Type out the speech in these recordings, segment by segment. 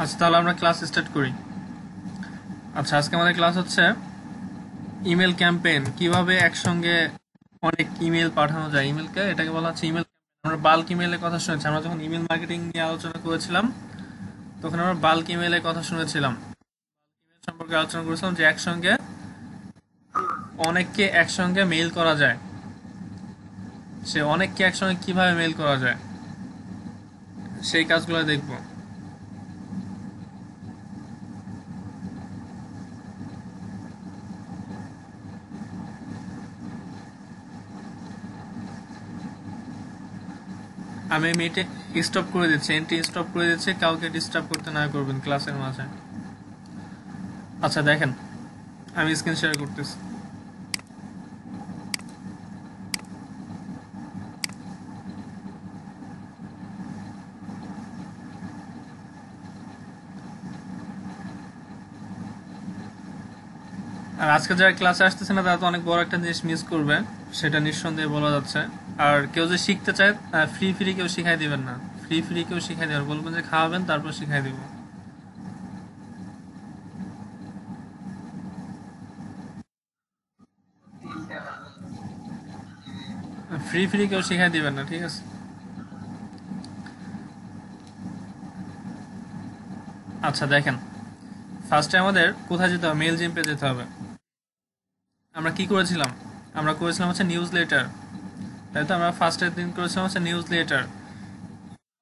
আচ্ছা, তাহলে আমরা ক্লাস স্টার্ট করি। আচ্ছা, আজকে আমাদের ক্লাস হচ্ছে ইমেল ক্যাম্পেইন, কিভাবে একসঙ্গে অনেক ইমেল পাঠানো যায়। ইমেলকে এটাকে বলা হচ্ছে ইমেল ক্যাম্পেইন। আমরা বাল্ক ইমেলের কথা শুনেছি, আমরা যখন ইমেল মার্কেটিং নিয়ে আলোচনা করেছিলাম তখন আমরা বাল্ক ইমেলের কথা শুনেছিলাম, ইমেল সম্পর্কে আলোচনা করেছিলাম যে একসঙ্গে অনেককে একসঙ্গে মেইল করা যায়। সে অনেককে একসঙ্গে কিভাবে মেইল করা যায় সেই কাজগুলো দেখবো। আমি মিটে স্টপ করে দিচ্ছি, এন্ট্রি স্টপ করে দিচ্ছি, কাউকে ডিস্টার্ব করতে না করবেন ক্লাসের মাঝে। আচ্ছা দেখেন, আমি স্ক্রিন শেয়ার করতেছি। আর আজকে যারা ক্লাসে আসতেছে না তারা তো অনেক বড় একটা জিনিস মিস করবে, সেটা নিঃসন্দেহে বলা যাচ্ছে। আর কেউ যে শিখতে চায়, ফ্রি ফ্রি কেউ শিখাই দিবেন না, ফ্রি ফ্রি কেউ শিখাই দিবেন, বলবেন যে খাওয়াবেন তারপর শিখাই দিব। ফ্রি ফ্রি কেউ শিখাই দিবেন না, ঠিক আছে? আচ্ছা দেখেন, ফার্স্টে আমাদের কোথায় যেতে হবে, মেল জিম্পে যেতে হবে। আমরা কি করেছিলাম, আমরা করেছিলাম হচ্ছে নিউজ লেটার, তাই তো? আমরা ফার্স্টের দিন করেছিলাম হচ্ছে নিউজ লেটার।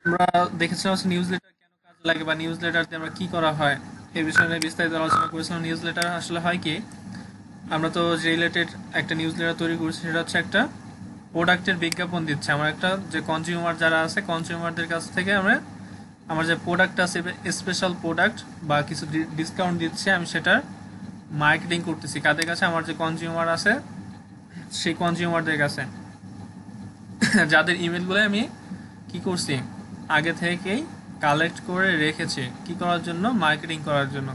আমরা দেখেছিলাম হচ্ছে নিউজ লেটার কেন কাজে লাগে, বা নিউজ লেটার দিয়ে আমরা কি করা হয়, এই বিষয়ে নিয়ে বিস্তারিত আলোচনা করেছিলাম। নিউজ লেটার আসলে হয় কি, আমরা তো যে রিলেটেড একটা নিউজ লেটার তৈরি করছি সেটা হচ্ছে একটা প্রোডাক্টের বিজ্ঞাপন দিচ্ছে। আমার একটা যে কনজিউমার যারা আছে, কনজিউমারদের কাছ থেকে আমরা আমার যে প্রোডাক্ট আছে, স্পেশাল প্রোডাক্ট বা কিছু ডিসকাউন্ট দিচ্ছে, আমি সেটার মার্কেটিং করতেছি কাদের কাছে, আমার যে কনজিউমার আছে সেই কনজিউমারদের কাছে, যাদের ইমেলগুলো আমি কি করছি, আগে থেকেই কালেক্ট করে রেখেছি কি করার জন্য, মার্কেটিং করার জন্য।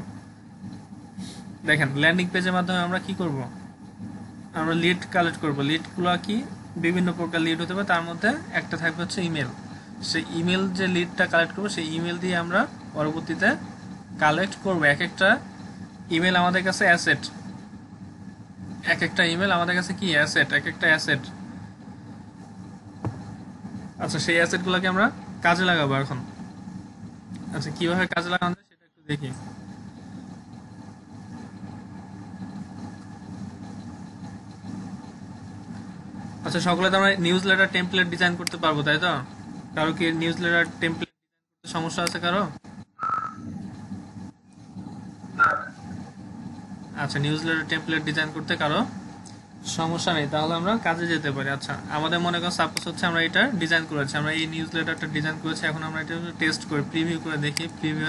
দেখেন, ল্যান্ডিং পেজের মাধ্যমে আমরা কি করব, আমরা লিড কালেক্ট করব। লিডগুলো কি, বিভিন্ন প্রকার লিড হতে পারে, তার মধ্যে একটা থাকবে হচ্ছে ইমেল। সেই ইমেল যে লিডটা কালেক্ট করবো, সেই ইমেল দিয়ে আমরা পরবর্তীতে কালেক্ট করব। এক একটা ইমেল আমাদের কাছে অ্যাসেট, এক একটা ইমেল আমাদের কাছে কি অ্যাসেট, এক একটা অ্যাসেট। আচ্ছা, সেই অ্যাসেটগুলোকে আমরা কাজে লাগাবো এখন। আচ্ছা, কিভাবে কাজে লাগানো যায় সেটা একটু দেখি। আচ্ছা, সকলে তো আমরা নিউজ লেটার টেমপ্লেট ডিজাইন করতে পারবো, তাই তো? কারো কি নিউজ লেটার টেমপ্লেট সমস্যা আছে কারো? আচ্ছা, নিউজ লেটার টেমপ্লেট ডিজাইন করতে কারো সমস্যা নেই, তাহলে আমরা কাজে যেতে পারি। আচ্ছা, আমাদের মনে করো সাপোজ হচ্ছে আমরা এটা ডিজাইন করেছি, আমরা এই নিউজ লেটারটা ডিজাইন করেছি, এখন আমরা এটা টেস্ট করে প্রিভিউ করে দেখি, প্রিভিউ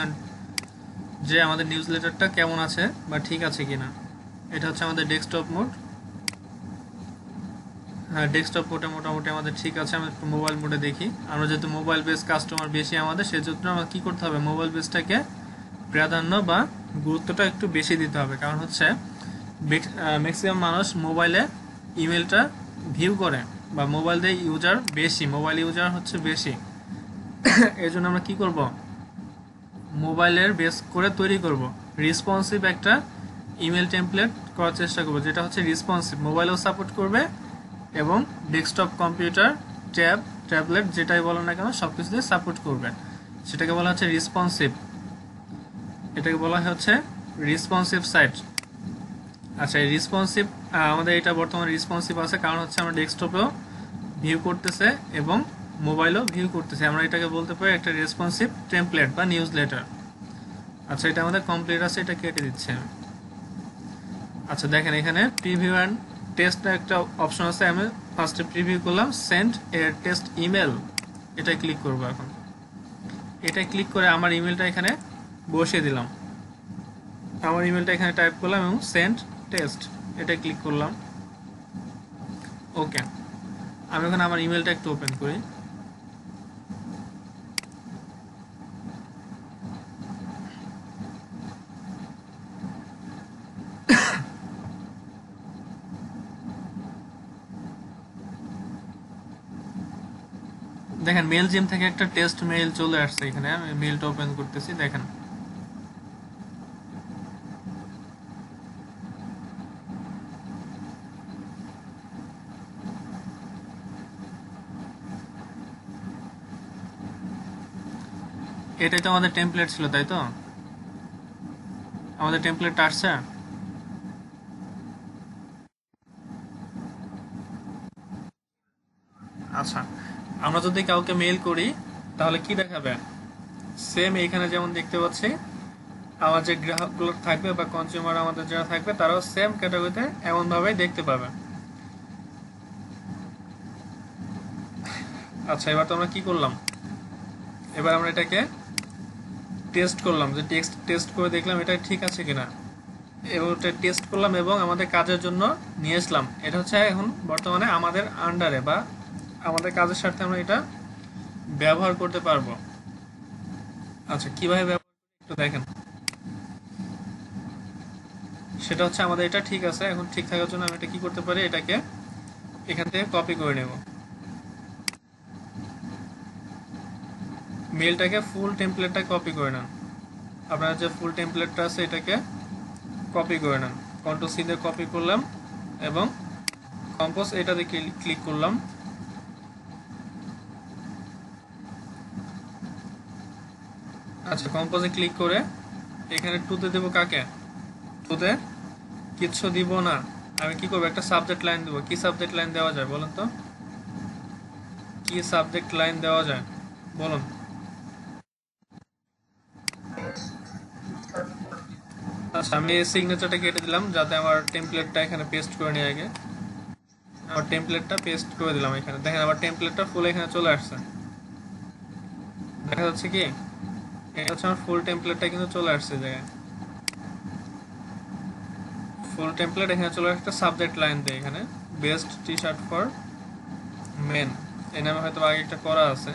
যে আমাদের নিউজ লেটারটা কেমন আছে বা ঠিক আছে কিনা। এটা হচ্ছে আমাদের ডেস্কটপ মোড। হ্যাঁ, ডেস্কটপ মোডে মোটামুটি আমাদের ঠিক আছে। আমরা একটু মোবাইল মোডে দেখি। আমরা যেহেতু মোবাইল বেস কাস্টমার বেশি আমাদের, সেজন্য আমরা কি করতে হবে, মোবাইল বেসটাকে প্রাধান্য বা গুরুত্বটা একটু বেশি দিতে হবে। কারণ হচ্ছে ম্যাক্সিমাম মানুষ মোবাইলে ইমেলটা ভিউ করে, বা মোবাইল দিয়ে ইউজার বেশি, মোবাইল ইউজার হচ্ছে বেশি। এই জন্য আমরা কি করব, মোবাইলের বেস করে তৈরি করব, রেসপন্সিভ একটা ইমেল টেমপ্লেট করার চেষ্টা করব, যেটা হচ্ছে রেসপন্সিভ, মোবাইলেও সাপোর্ট করবে এবং ডেস্কটপ কম্পিউটার, ট্যাবলেট যেটাই বলো না কেন সব কিছু দিয়ে সাপোর্ট করবে। সেটাকে বলা হচ্ছে রেসপন্সিভ, এটাকে বলা হচ্ছে রেসপন্সিভ সাইট। আচ্ছা, এই রেসপন্সিভ, আমাদের এটা বর্তমানে রেসপন্সিভ আছে কারণ হচ্ছে আমরা ডেস্কটপেও ভিউ করতেছে এবং মোবাইলও ভিউ করতেছে। আমরা এটাকে বলতে পারি একটা রেসপন্সিভ টেমপ্লেট বা নিউজ লেটার। আচ্ছা, এটা আমাদের কমপ্লিট আছে, এটা কেটে দিচ্ছে। আচ্ছা দেখেন, এখানে প্রিভিউ অ্যান্ড টেস্ট একটা অপশন আছে। আমি ফার্স্টে প্রিভিউ করলাম, সেন্ড এ টেস্ট ইমেল, এটা ক্লিক করবো। এখন এটা ক্লিক করে আমার ইমেলটা এখানে বসিয়ে দিলাম, আমার ইমেলটা এখানে টাইপ করলাম এবং সেন্ড টেস্ট, এটা ক্লিক করলাম। ওকে, আমি এখন আমার ইমেলটা একটু ওপেন করি। দেখেন, মেল জিম থেকে একটা টেস্ট মেইল চলে আসছে, এখানে আমি মেইলটা ওপেন করতেছি। দেখেন, এটাই তো আমাদের টেমপ্লেট ছিল, তাই তো? আমাদের টেমপ্লেটটা আসছে। আচ্ছা, আমরা যদি কাউকে মেইল করি তাহলে কি দেখাবে? সেম এইখানে যেমন দেখতে পাচ্ছি, আমার যে গ্রাহকগুলো থাকবে বা কনজিউমার আমাদের যারা থাকবে তারাও সেম ক্যাটাগরিতে এমনভাবেই দেখতে পাবে। আচ্ছা, এবার তো আমরা কি করলাম, এবার আমরা এটাকে টেস্ট করলাম, যে টেক্সট টেস্ট করে দেখলাম এটা ঠিক আছে কিনা। এবার ওটা টেস্ট করলাম এবং আমাদের কাজের জন্য নিয়ে আসলাম। এটা হচ্ছে এখন বর্তমানে আমাদের আন্ডারে বা আমাদের কাজের সাথে আমরা এটা ব্যবহার করতে পারবো। আচ্ছা, কিভাবে ব্যবহার একটু দেখেন। সেটা হচ্ছে আমাদের এটা ঠিক আছে, এখন ঠিক থাকার জন্য আমি এটা কি করতে পারি, এটাকে এখান থেকে কপি করে নেব। মেলটাকে ফুল টেমপ্লেটটা কপি করে নেন। আপনার যে ফুল টেমপ্লেটটা আছে এটাকে কপি করে নেন। কন্ট্রোল সি দিয়ে কপি করলাম এবং কম্পোজ এটাতে ক্লিক করলাম। আচ্ছা, কম্পোজে ক্লিক করে এখানে টুতে দেবো কাকে? টুতে কিচ্ছু দিব না, আমি কি করবো, একটা সাবজেক্ট লাইন দেবো। কি সাবজেক্ট লাইন দেওয়া যায় বলুন তো? কি সাবজেক্ট লাইন দেওয়া যায় বলুন? আচ্ছা, আমি এই সিগনেচারটা কেটে দিলাম যাতে আমার টেমপ্লেটটা এখানে পেস্ট করে নিয়ে আগে। আমার টেমপ্লেটটা পেস্ট করে দিলাম এখানে, দেখেন আমার টেমপ্লেটটা ফুল এখানে চলে আসছে। দেখা যাচ্ছে কি, এটা হচ্ছে আমার ফুল টেমপ্লেটটা কিন্তু চলে আসছে জায়গায়। ফুল টেমপ্লেট এখানে চলে আসছে। সাবজেক্ট লাইন দিয়ে এখানে best T shirt for men, এই নামে হয়তো আগে একটা করা আছে।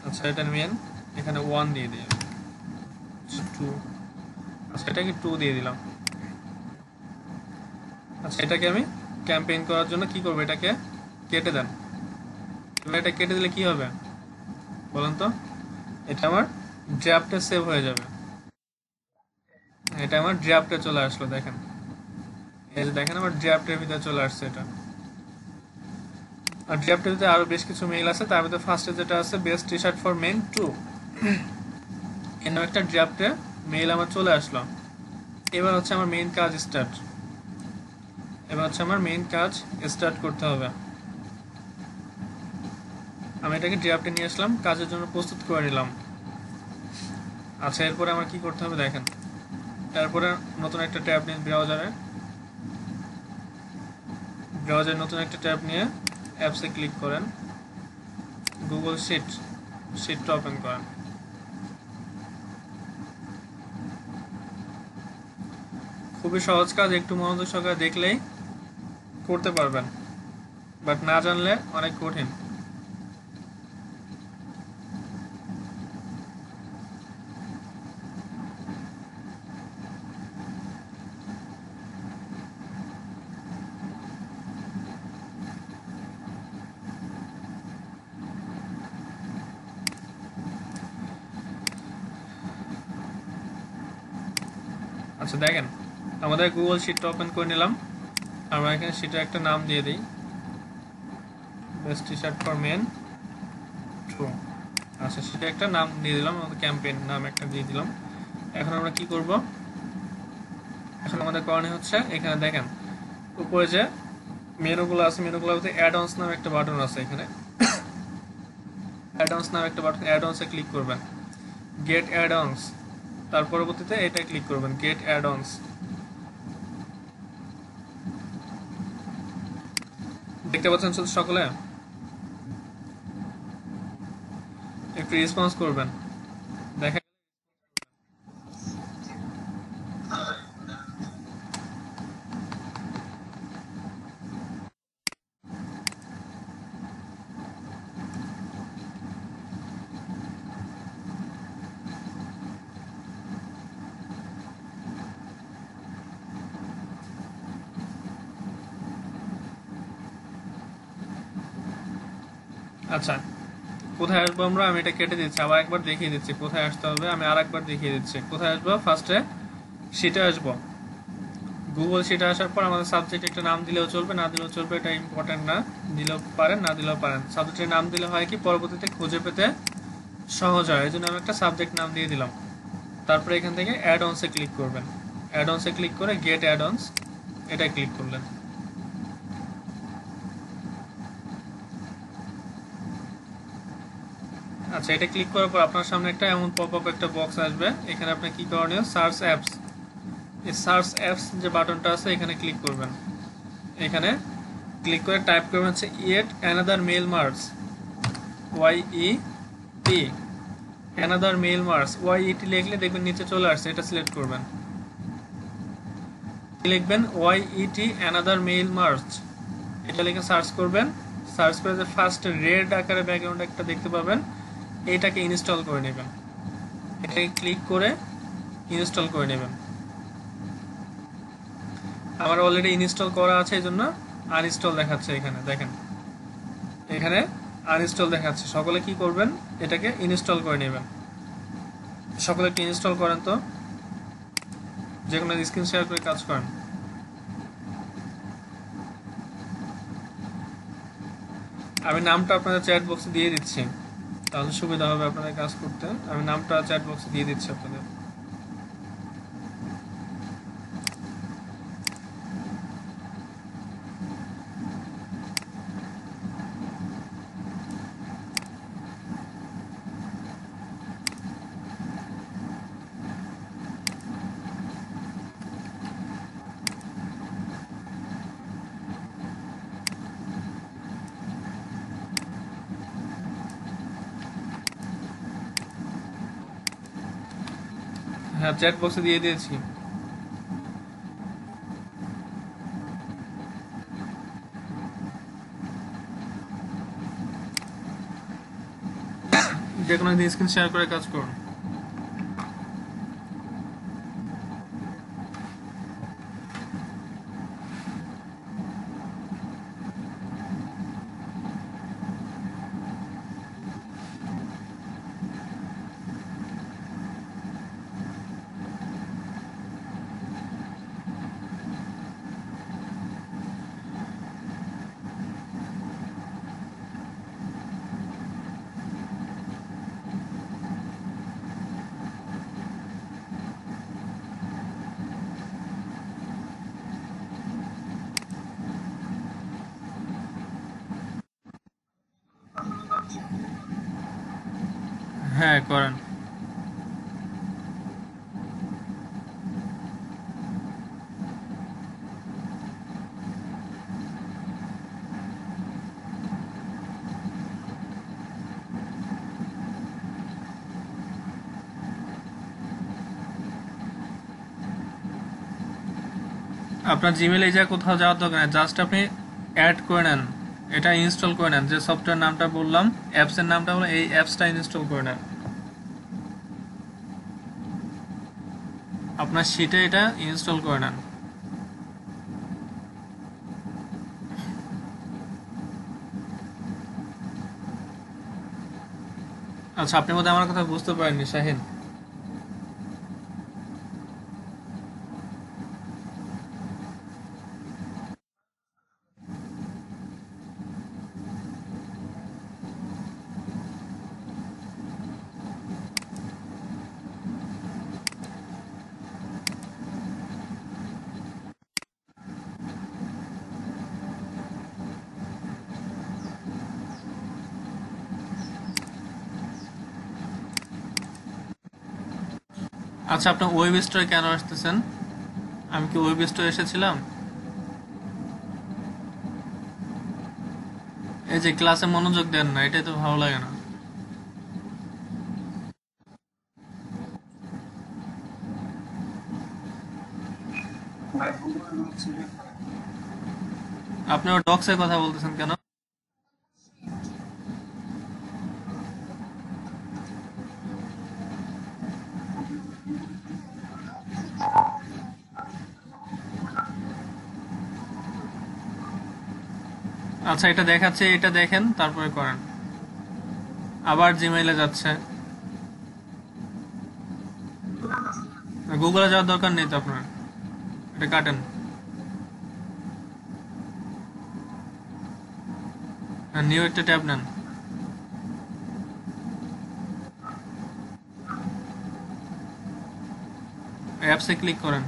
আচ্ছা, এটা মেন, এখানে 1 দিয়ে দিই। 2, আচ্ছা এটাকে 2 দিয়ে দিলাম। আচ্ছা, এটাকে আমি ক্যাম্পেইন করার জন্য কি করবো, এটাকে কেটে দেন। এবার এটা কেটে দিলে কি হবে বলুন তো? এটা আমার ড্রাফটে সেভ হয়ে যাবে। এটা আমার ড্রাফটে চলে আসলো, দেখেন এই যে দেখেন আমার ড্রাফটের ভিতরে চলে আসছে এটা। আর ড্রাফটের ভিতরে আরো বেশ কিছু মেইল আছে, তার ভিতরে ফার্স্টে যেটা আছে best T shirt for men 2, এরকম একটা ড্রাফটে মেইল আমার চলে আসলো। এবার হচ্ছে আমার মেইন কাজ স্টার্ট। এবার হচ্ছে আমার মেইন কাজ স্টার্ট করতে হবে। আমি এটাকে ড্রাফটে নিয়ে আসলাম, কাজের জন্য প্রস্তুত করে নিলাম। আচ্ছা, এরপরে আমার কি করতে হবে দেখেন। তারপরে নতুন একটা ট্যাব নিয়ে ব্রাউজারে নতুন একটা ট্যাব নিয়ে অ্যাপসে ক্লিক করেন, গুগল শিটটা ওপেন করেন। খুবই সহজ কাজ, একটু মনোযোগ সহকারে দেখলেই করতে পারবেন, বাট না জানলে অনেক কঠিন। আচ্ছা দেখেন, আমাদের গুগল শিটটা ওপেন করে নিলাম। আমরা এখানে শিটের একটা নাম দিয়ে দিই, best T shirt for men 2। আচ্ছা, সেটা একটা নাম দিয়ে দিলাম, আমাদের ক্যাম্পেইন নাম একটা দিয়ে দিলাম। এখন আমরা কি করব, এখন আমাদের করণীয় হচ্ছে এখানে দেখেন উপরে যে মেনুগুলো আছে, মেনুগুলোতে অ্যাড অনস নামে একটা বাটন আছে। এখানে অ্যাড অনস নামে একটা বাটন, অ্যাড অনসে ক্লিক করবেন, গেট অ্যাড অনস, তার পরবর্তীতে এটা ক্লিক করবেন, গেট অ্যাড অনস। দেখতে পাচ্ছেন সকলে? একটু রেসপন্স করবেন, দেখেন। আচ্ছা, কোথায় আসবো আমরা, আমি এটা কেটে দিচ্ছি, আবার একবার দেখিয়ে দিচ্ছি কোথায় আসতে হবে। আমি আর একবার দেখিয়ে দিচ্ছি কোথায় আসবো। ফার্স্টে শিটে আসবো, গুগল শিটে আসার পর আমাদের সাবজেক্ট একটা নাম দিলেও চলবে, না দিলেও চলবে, এটা ইম্পর্টেন্ট না, দিলেও পারেন না দিলেও পারেন। সাবজেক্টের নাম দিলে হয় কি, পরবর্তীতে খুঁজে পেতে সহজ হয়, এই জন্য আমি একটা সাবজেক্ট নাম দিয়ে দিলাম। তারপরে এখান থেকে অ্যাড অনসে ক্লিক করবেন। অ্যাড অনসে ক্লিক করে গেট অ্যাড অনস এটা ক্লিক করলেন। আচ্ছা, এটা ক্লিক করার পর আপনার সামনে একটা এমন পপ আপ একটা বক্স আসবে। এখানে আপনি কি করণীয়, সার্চ অ্যাপস, এই সার্চ অ্যাপস যে বাটনটা আছে এখানে ক্লিক করবেন। এখানে ক্লিক করে টাইপ করবেন হচ্ছে yet another mail marks, Y E T, another mail marks, Y E T লিখলে দেখবেন নিচে চলে আসছে, এটা সিলেক্ট করবেন। লিখবেন ওয়াই-ই-টি অ্যানাদার মেল মার্কস, এটা লিখে সার্চ করবেন। সার্চ করে যে ফার্স্ট রেড আকারে ব্যাকগ্রাউন্ড একটা দেখতে পাবেন, এটাকে ইনস্টল করে নেবেন। এটাকে ক্লিক করে ইনস্টল করে নেবেন। আমার অলরেডি ইনস্টল করা আছে, এই জন্য আনইনস্টল দেখাচ্ছে। এখানে দেখেন, এখানে আনইনস্টল দেখাচ্ছে। সকলে কি করবেন, এটাকে ইনস্টল করে নেবেন। সকলে একটু ইনস্টল করেন তো, যে কোনো স্ক্রিন শেয়ার করে কাজ করেন। আমি নামটা আপনাদের চ্যাট বক্সে দিয়ে দিচ্ছি, তাহলে সুবিধা হবে আপনাদের কাজ করতে। আমি নামটা চ্যাট বক্সে দিয়ে দিচ্ছি আপনাদের। হ্যাঁ, চ্যাট বক্সে দিয়ে দিয়েছি। যে কোনো স্ক্রিন শেয়ার করে কাজ করুন। হ্যাঁ, করেন। আপনার জিমেলে যা কোথাও যাওয়ার দরকার নেই, জাস্ট আপনি অ্যাড করে নেন, এটা ইনস্টল করে নেন। যে সফটওয়্যার নামটা বললাম, অ্যাপসের নামটা হলো, এই অ্যাপসটা ইনস্টল করে নেন। আপনার শিটে এটা ইনস্টল করে নেন। আচ্ছা, আপনি বোধহয় আমার কথা বুঝতে পারেননি শাহিন। আচ্ছা, আপনার ওয়েব স্টোরে কেন আসতেছেন? আমি কি ওয়েব স্টোরে এসেছিলাম? এই যে ক্লাসে মনোযোগ দেন না, এটাই তো ভালো লাগে না। আপনি ওর ডক্সের কথা বলতেছেন কেন? আচ্ছা, এটা দেখাচ্ছে, এটা দেখেন তারপরে করেন। আবার জিমেইলে যাচ্ছে। গুগলে যাওয়ার দরকার নেই তো আপনার, এটা কাটেন। নিউ একটা ট্যাব নেন। অ্যাপসে ক্লিক করেন।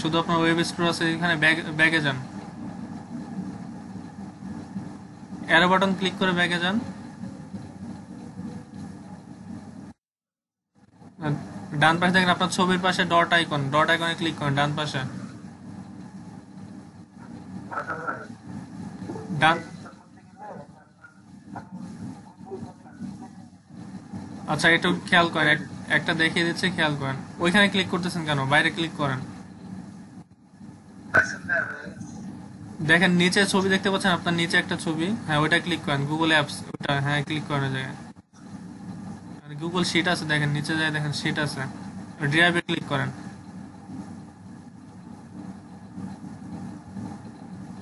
শুধু আপনার ওয়েব স্টোর আছে, এখানে ব্যাগে যান, অ্যারো বাটন ক্লিক করে ব্যাগে যান। ডান পাশে দেখেন আপনার ছবির পাশে ডট আইকনে ক্লিক করেন ডান পাশে। ডান, আচ্ছা একটু খেয়াল করেন, একটা দেখিয়ে দিচ্ছে, খেয়াল করেন। ওইখানে ক্লিক করতেছেন কেন? বাইরে ক্লিক করেন। দেখেন নিচে ছবি দেখতে পাচ্ছেন, আপনার নিচে একটা ছবি, হ্যাঁ ওইটা ক্লিক করেন, গুগল অ্যাপস ওটা, হ্যাঁ ক্লিক করেন ওই জায়গায়। আর গুগল শিট আছে, দেখেন নিচে যায়, দেখেন শিট আছে, ড্রাইভে ক্লিক করেন।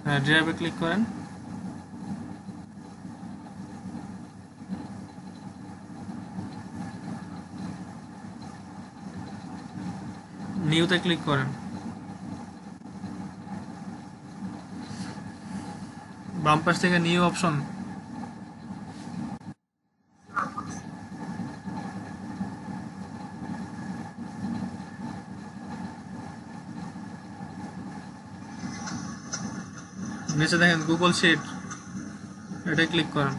হ্যাঁ ড্রাইভে ক্লিক করেন। নিউতে ক্লিক করেন। বাম পাশ থেকে নিউ অপশন, নিচে দেখেন গুগল শিট, এটা ক্লিক করেন।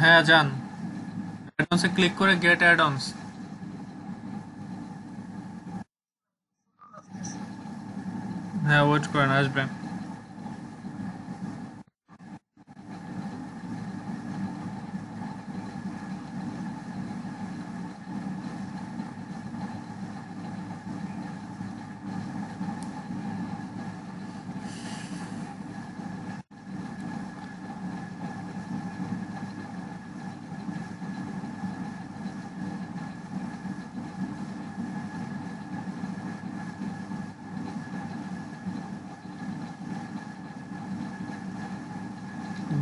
হ্যাঁ যান, অ্যাডভান্সে ক্লিক করে গেট অ্যাড অনস। হ্যাঁ ওয়েট করেন, আসবে।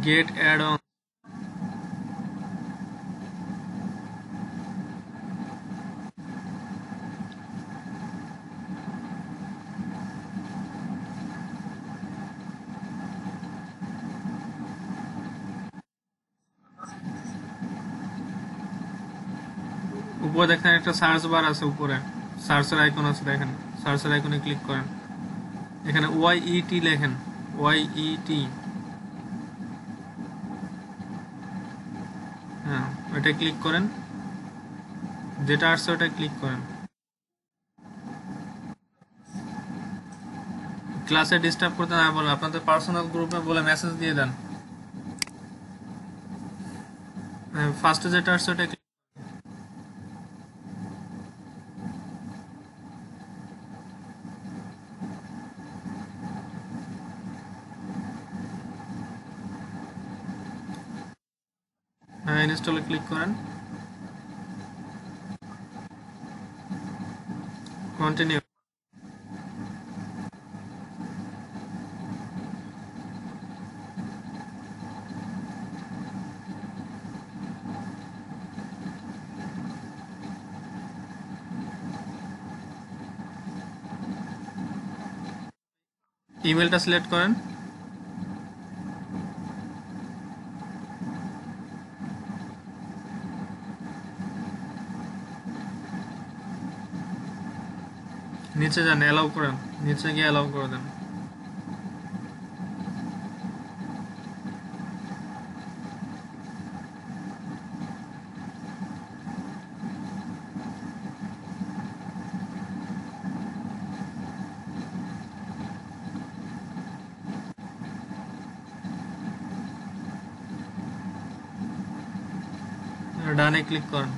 গেট অ্যাড অন, উপরে দেখেন একটা সার্চ বার আছে, উপরে সার্চের আইকন আছে, দেখেন সার্চের আইকনে ক্লিক করেন। এখানে ওয়াইইটি লেখেন, ওয়াইইটি, হ্যাঁ ওটা ক্লিক করেন, যেটা আসছে ওটা ক্লিক করেন। ক্লাসে ডিস্টার্ব করতে না বলেন, আপনাদের পার্সোনাল গ্রুপে বলে মেসেজ দিয়ে দেন। ফার্স্টে যেটা আসছে ওটা হ্যাঁ ইনস্টলে ক্লিক করেন, কন্টিনিউ। ইমেলটা সিলেক্ট করেন, নিচে যান, অ্যালাউ করেন, নিচে গিয়ে অ্যালাউ করে দেন। ডানে ক্লিক করেন।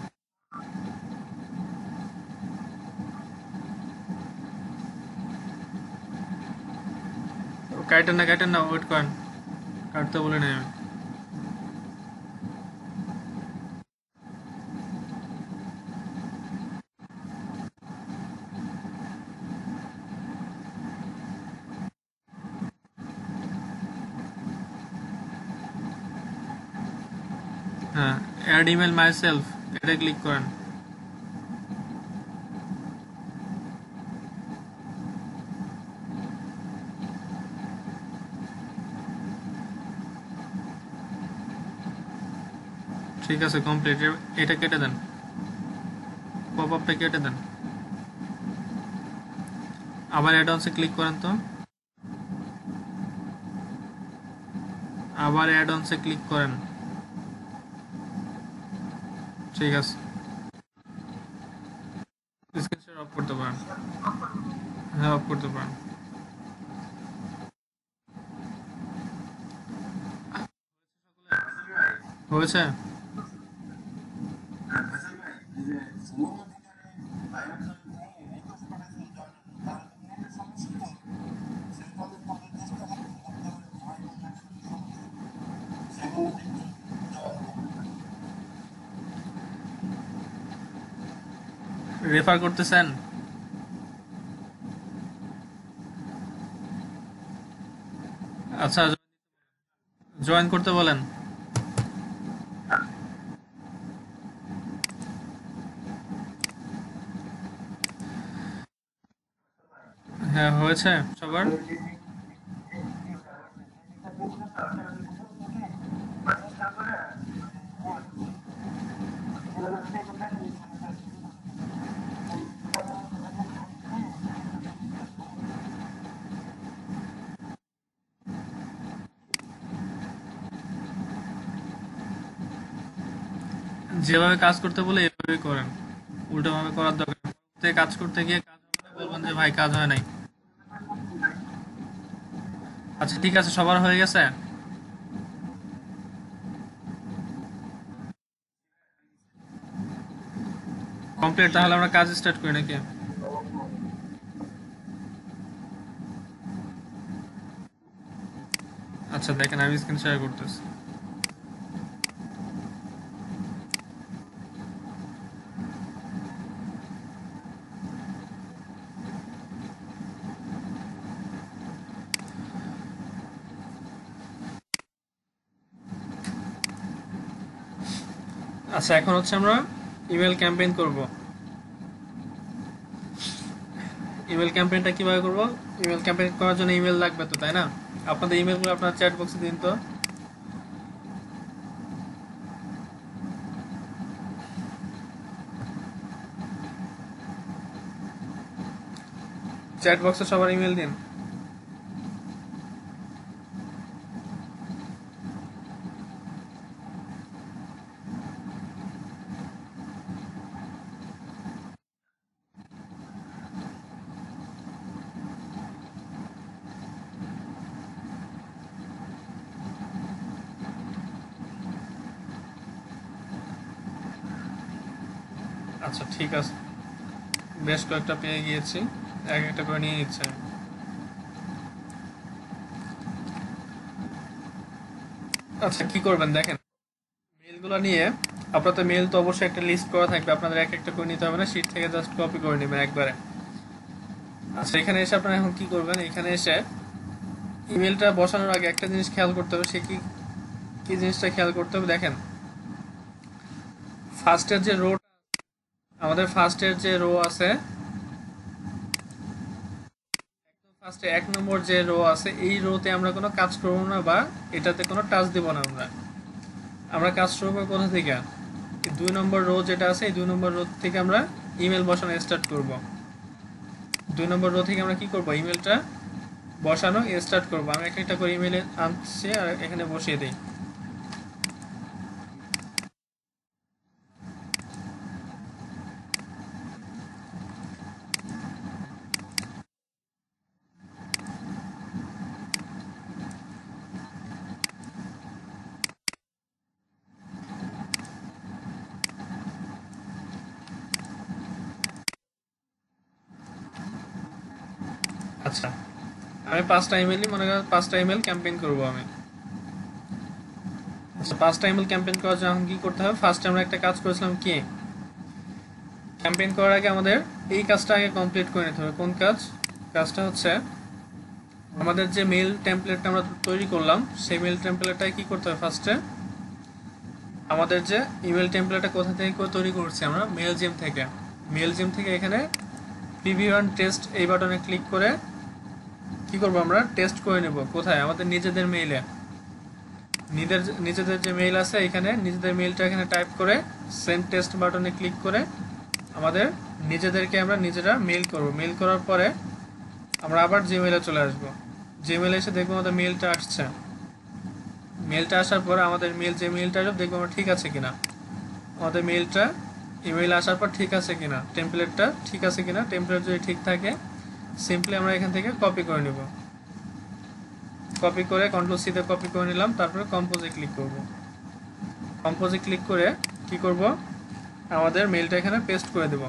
কাটেন না, ওয়েট করেন, কাটতে বলে নেই আমি। হ্যাঁ, অ্যাড ইমেল মাই সেলফ, এটা ক্লিক করেন। ঠিক আছে, কমপ্লিট। এটা কেটে দেন, পপ আপটা কেটে দেন। আবার অ্যাড অনসে ক্লিক করেন তো, আবার অ্যাড অনসে ক্লিক করেন। ঠিক আছে, স্ক্রিন শেয়ার অফ করতে পারেন। হ্যাঁ, অফ করতে পারেন। হয়েছে? রেফার করতেছেন? আচ্ছা, জয়েন করতে বলেন। হ্যাঁ, হয়েছে সবার? যেভাবে কাজ করতে বলে এভাবেই করেন, উল্টোভাবে করার দরকার নেই। পরবর্তীতে কাজ করতে গিয়ে কাজ হবে না, বলবেন যে ভাই কাজ হয় নাই। আচ্ছা, ঠিক আছে, সবার হয়ে গেছে? কমপ্লিট, তাহলে আমরা কাজ স্টার্ট করি নাকি? আচ্ছা, দেখেন আমি স্ক্রিন শেয়ার করতেছি। আচ্ছা, এখন হচ্ছে আমরা ইমেল ক্যাম্পেইন করব। ইমেল ক্যাম্পেইনটা কিভাবে করব? ইমেল ক্যাম্পেইন করার জন্য ইমেল লাগবে তো, তাই না? আপনাদের ইমেলগুলো আপনার চ্যাট বক্সে দিন তো। চ্যাট বক্সে সবার ইমেল দিন। আচ্ছা, ঠিক আছে, বেশ কয়েকটা পেয়ে গিয়েছি, এক একটা করে নিয়ে নিচ্ছে। আচ্ছা, কি করবেন দেখেন, মেলগুলো নিয়ে আপনার তো মেল তো অবশ্যই একটা লিস্ট করা থাকবে, আপনাদের এক একটা করে নিতে হবে না, শিট থেকে জাস্ট কপি করে নেবেন একবারে। আচ্ছা, এখানে এসে আপনারা এখন কি করবেন, এখানে এসে ইমেলটা বসানোর আগে একটা জিনিস খেয়াল করতে হবে। সে কি কি জিনিসটা খেয়াল করতে হবে দেখেন, ফার্স্টের যে রো, আমাদের ফার্স্টের যে রো আছে, ফার্স্টে 1 নম্বর যে রো আছে, এই রোতে আমরা কোনো কাজ করবো না বা এটাতে কোনো টাচ দিব না। আমরা আমরা কাজ শুরু করবো কোথা থেকে? 2 নম্বর রো যেটা আছে, এই 2 নম্বর রো থেকে আমরা ইমেল বসানো স্টার্ট করব। 2 নম্বর রো থেকে আমরা কি করব, ইমেলটা বসানো স্টার্ট করব। আমি একটা একটা করে ইমেল আনছি আর এখানে বসিয়ে দিই। আচ্ছা, আমি 5টা ইমেলই মনে করেন 5টা ইমেল ক্যাম্পেইন করব আমি। আচ্ছা, 5টা ইমেল ক্যাম্পেইন করার জন্য কি করতে হবে? ফার্স্টে আমরা একটা কাজ করেছিলাম কি, ক্যাম্পেইন করার আগে আমাদের এই কাজটা আগে কমপ্লিট করে নিতে হবে। কোন কাজ? কাজটা হচ্ছে আমাদের যে মেইল টেমপ্লেটটা আমরা তৈরি করলাম সেই মেইল টেমপ্লেটটা কি করতে হবে? ফার্স্টে আমাদের যে ইমেল টেমপ্লেটটা কোথা থেকে তৈরি করছি আমরা? মেইলজিম থেকে। মেইলজিম থেকে এখানে প্রিভিউ অ্যান্ড টেস্ট এই বাটনে ক্লিক করে কি করব? আমরা টেস্ট করে নেব। কোথায়? আমাদের নিজেদের মেইলে। নিজেদের যে মেইল আছে এখানে নিজেদের মেইলটা এখানে টাইপ করে সেন্ড টেস্ট বাটনে ক্লিক করে আমাদের নিজেদেরকে আমরা নিজেরা মেইল করব। মেইল করার পরে আমরা আবার জিমেইলে চলে আসব। জিমেইলে এসে দেখবো আমাদের মেইলটা আসছে। মেইলটা আসার পর আমাদের মেইল যে মেইলটা আসবে দেখবো আমরা ঠিক আছে কিনা। আমাদের মেইলটা ইমেইল আসার পর ঠিক আছে কিনা, টেমপ্লেটটা ঠিক আছে কিনা। টেমপ্লেট যদি ঠিক থাকে সিম্পলি আমরা এখান থেকে কপি করে নেব। কপি করে কন্ট্রোল সি তে কপি করে নিলাম। তারপরে কম্পোজে ক্লিক করব। কম্পোজে ক্লিক করে কি করব? আমাদের মেইলটা এখানে পেস্ট করে দেব।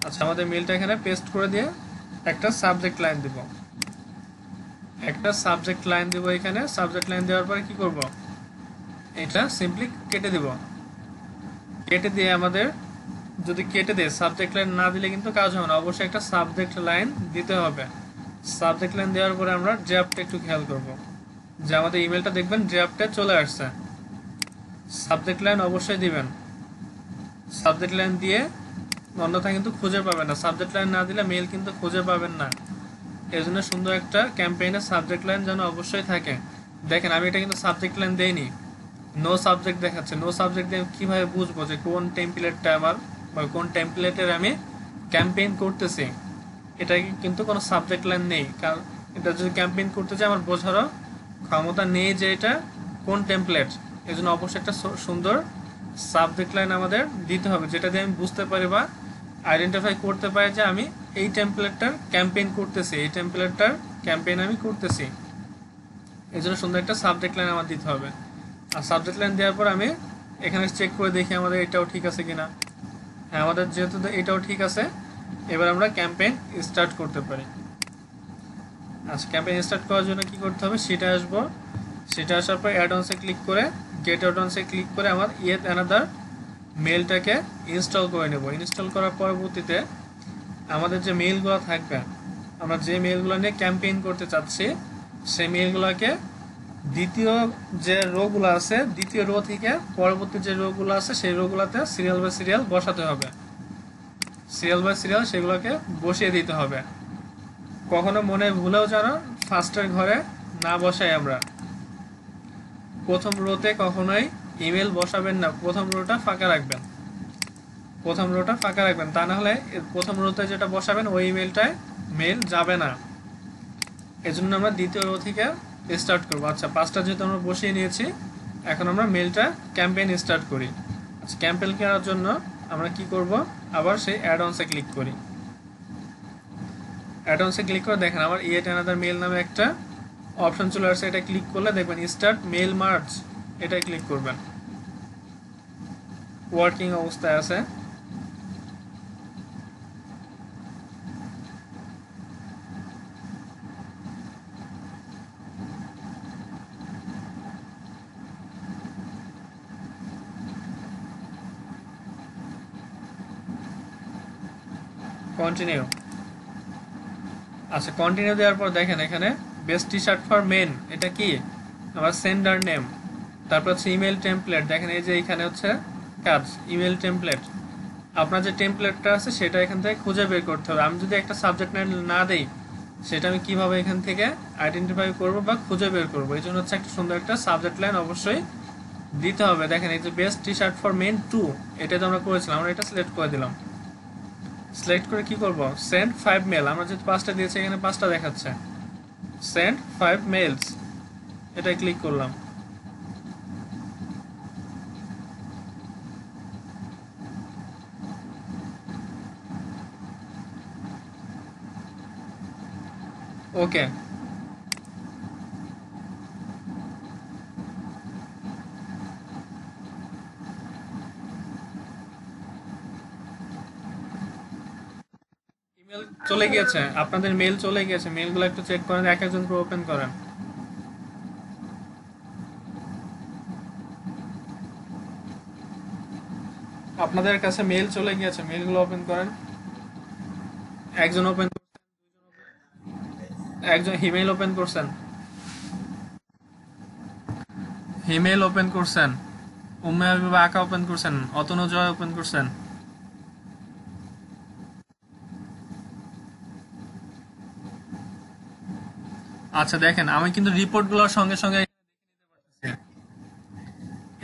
আচ্ছা, আমাদের মেইলটা এখানে পেস্ট করে দিয়ে একটা সাবজেক্ট লাইন দেব। একটা সাবজেক্ট লাইন দেব এখানে। সাবজেক্ট লাইন দেওয়ার পরে কি করব? এটা সিম্পলি কেটে দেব। কেটে দিয়ে আমাদের যদি কেটে দেয়, সাবজেক্ট লাইন না দিলে কিন্তু কাজ হবে না, অবশ্যই একটা সাবজেক্ট লাইন দিতে হবে। সাবজেক্ট লাইন দেওয়ার পরে আমরা ড্রাফটটা একটু খেয়াল করব যে আমাদের ইমেলটা দেখবেন ড্রাফটে চলে আসছে। সাবজেক্ট লাইন অবশ্যই দিবেন। সাবজেক্ট লাইন দিয়ে অন্যথা কিন্তু খুঁজে পাবেন না। সাবজেক্ট লাইন না দিলে মেইল কিন্তু খুঁজে পাবেন না। এই জন্য সুন্দর একটা ক্যাম্পেইনের সাবজেক্ট লাইন যেন অবশ্যই থাকে। দেখেন আমি এটা কিন্তু সাবজেক্ট লাইন দেইনি, নো সাবজেক্ট দেখাচ্ছে। নো সাবজেক্ট দিয়ে কিভাবে বুঝবো যে কোন টেমপ্লেটটা আমার বা কোন টেমপ্লেটের আমি ক্যাম্পেইন করতেছি? এটা কিন্তু কোনো সাবজেক্ট লাইন নেই, কারণ এটা যদি ক্যাম্পেইন করতে চাই আমার বোঝারও ক্ষমতা নেই যে এটা কোন টেমপ্লেট। এই জন্য অবশ্যই একটা সুন্দর সাবজেক্ট লাইন আমাদের দিতে হবে, যেটা দিয়ে আমি বুঝতে পারি বা আইডেন্টিফাই করতে পারি যে আমি এই টেমপ্লেটটার ক্যাম্পেইন করতেছি, এই টেমপ্লেটটার ক্যাম্পেইন আমি করতেছি। এই জন্য সুন্দর একটা সাবজেক্ট লাইন আমার দিতে হবে। আর সাবজেক্ট লাইন দেওয়ার পর আমি এখানে চেক করে দেখি আমাদের এটাও ঠিক আছে কিনা। হ্যাঁ, আমাদের যেহেতু এটাও ঠিক আছে, এবার আমরা ক্যাম্পেইন স্টার্ট করতে পারি। আচ্ছা, ক্যাম্পেইন স্টার্ট করার জন্য কি করতে হবে? সেটা আসবো। সেটা আসার পর অ্যাড অনসে ক্লিক করে গেট অ্যাড অনসে ক্লিক করে আমার ইয়েট অ্যানাদার মেইলটাকে ইনস্টল করে নেব। ইনস্টল করার পরবর্তীতে আমাদের যে মেইলগুলো থাকবে, আমরা যে মেইলগুলো নিয়ে ক্যাম্পেইন করতে চাচ্ছি সেই মেইলগুলোকে দ্বিতীয় যে রোগুলো আছে, দ্বিতীয় রো থেকে পরবর্তী যে রোগুলো আছে সেই রোগুলোতে সিরিয়াল বাই সিরিয়াল বসাতে হবে। সিরিয়াল বাই সিরিয়াল সেগুলোকে বসিয়ে দিতে হবে। কখনো মনে ভুলেও যেন ফার্স্টের ঘরে না বসাই আমরা। প্রথম রোতে কখনোই ইমেল বসাবেন না, প্রথম রোটা ফাঁকা রাখবেন। প্রথম রোটা ফাঁকা রাখবেন, তা না হলে প্রথম রোতে যেটা বসাবেন ওই ইমেলটায় মেল যাবে না। এজন্য আমরা দ্বিতীয় রো থেকে স্টার্ট করবো। আচ্ছা, 5টা যেহেতু আমরা বসিয়ে নিয়েছি, এখন আমরা মেলটা ক্যাম্পেইন স্টার্ট করি। আচ্ছা, ক্যাম্পেইন করার জন্য আমরা কি করব? আবার সেই অ্যাড অনসে ক্লিক করি। অ্যাড অনসে ক্লিক করে দেখেন আমার ইয়েট অ্যানাদার মেল নামে একটা অপশন চলে আসছে। এটা ক্লিক করলে দেখবেন স্টার্ট মেল মার্জ, এটাই ক্লিক করবেন। ওয়ার্কিং অবস্থায় আছে। কন্টিনিউ। আচ্ছা, কন্টিনিউ দেওয়ার পর দেখেন এখানে best T shirt for men, এটা কি? আমার সেন্ডার নেম। তারপর হচ্ছে ইমেল টেমপ্লেট। দেখেন এই যে এখানে হচ্ছে কাজ ইমেল টেমপ্লেট। আপনার যে টেমপ্লেটটা আছে সেটা এখান থেকে খুঁজে বের করতে হবে। আমি যদি একটা সাবজেক্ট না দেই সেটা আমি কিভাবে এখান থেকে আইডেন্টিফাই করব বা খুঁজে বের করব? এই জন্য হচ্ছে একটা সুন্দর একটা সাবজেক্ট লাইন অবশ্যই দিতে হবে। দেখেন এই যে best T shirt for men 2, এটা তো আমরা করেছিলাম, আমরা এটা সিলেক্ট করে দিলাম। সিলেক্ট করে কি করব? Send 5 mail. আমরা যেহেতু 5টা দিয়েছি এখানে 5টা দেখাচ্ছে। সেন্ড 5 মেলস, এটা ক্লিক করলাম। ওকে। মেল চলে গিয়েছে, আপনাদের মেল চলে গিয়েছে, মেলগুলো একটু চেক করেন, এক একজন করে ওপেন করেন। আপনাদের কাছে মেল চলে গিয়েছে, মেলগুলো ওপেন করেন। একজন ওপেন, একজন ইমেল ওপেন করছেন, ইমেল ওপেন করছেন, উম্মে হাবিবা আঁকা ওপেন করছেন, অতনু জয় ওপেন করছেন। আচ্ছা দেখেন, আমি কিন্তু রিপোর্টগুলোর সঙ্গে সঙ্গে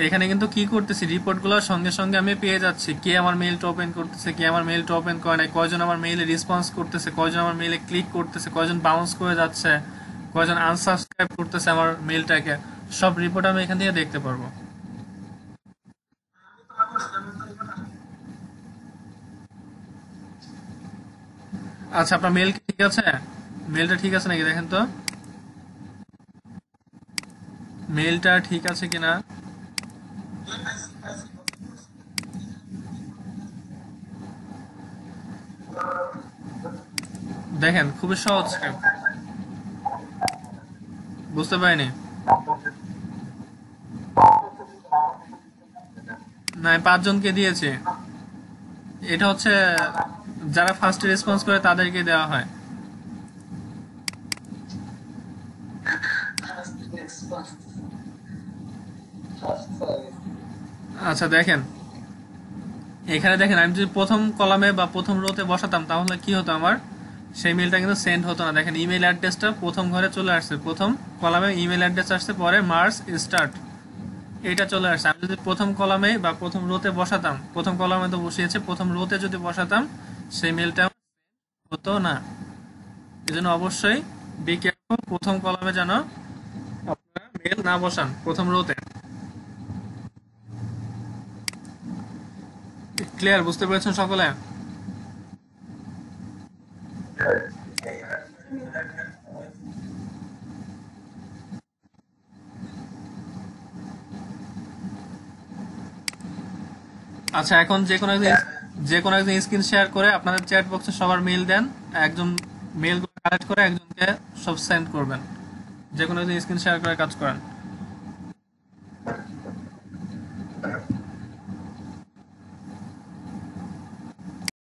এখানে কিন্তু কি করতেছি, রিপোর্টগুলোর সঙ্গে সঙ্গে আমি পেয়ে যাচ্ছি কে আমার মেইলটা ওপেন করতেছে, কে আমার মেইলটা ওপেন করে নাই, কয়জন আমার মেইলে রেসপন্স করতেছে, কয়জন আমার মেইলে ক্লিক করতেছে, কয়জন বাউন্স করে যাচ্ছে, কয়জন আনসাবস্ক্রাইব করতেছে আমার মেইলটাকে। সব রিপোর্ট আমি এখান থেকে দেখতে পারবো। আচ্ছা আপনার মেইল কি ঠিক আছে? মেইলটা ঠিক আছে নাকি দেখেন তো, মেইলটা ঠিক আছে কিনা। দেখেন খুবই সহজ step। বুঝতে পারিনি। না, আমি 5 জনকে দিয়েছি। এটা হচ্ছে যারা ফার্স্ট রেসপন্স করে তাদেরকে দেওয়া হয়। আচ্ছা দেখেন, এখানে দেখেন আমি যদি প্রথম কলামে বা প্রথম রোতে বসাতাম তাহলে কি হতো, আমার সেই মেলটা কিন্তু সেন্ড হতো না। দেখেন ইমেল অ্যাড্রেসটা প্রথম ঘরে চলে আসছে, প্রথম কলামে ইমেল অ্যাড্রেস আসছে, পরে মার্চ স্টার্ট এটা চলে আসছে। আমি যদি প্রথম কলামে বা প্রথম রোতে বসাতাম, প্রথম কলামে তো বসিয়েছে, প্রথম রোতে যদি বসাতাম সেই মেলটা হতো না। এই জন্য অবশ্যই বি কেয়ারফুল, প্রথম কলামে যেন আপনারা মেল না বসান, প্রথম রোতে। ক্লিয়ার? বুঝতে পেরেছেন সকলে? আচ্ছা এখন যে কোনো একজন স্ক্রিন শেয়ার করে আপনাদের চ্যাট বক্সে সবার মেল দেন, একজন মেল কালেক্ট করে একজনকে সব সেন্ড করবেন। যে কোনো একজন স্ক্রিন শেয়ার করে কাজ করেন।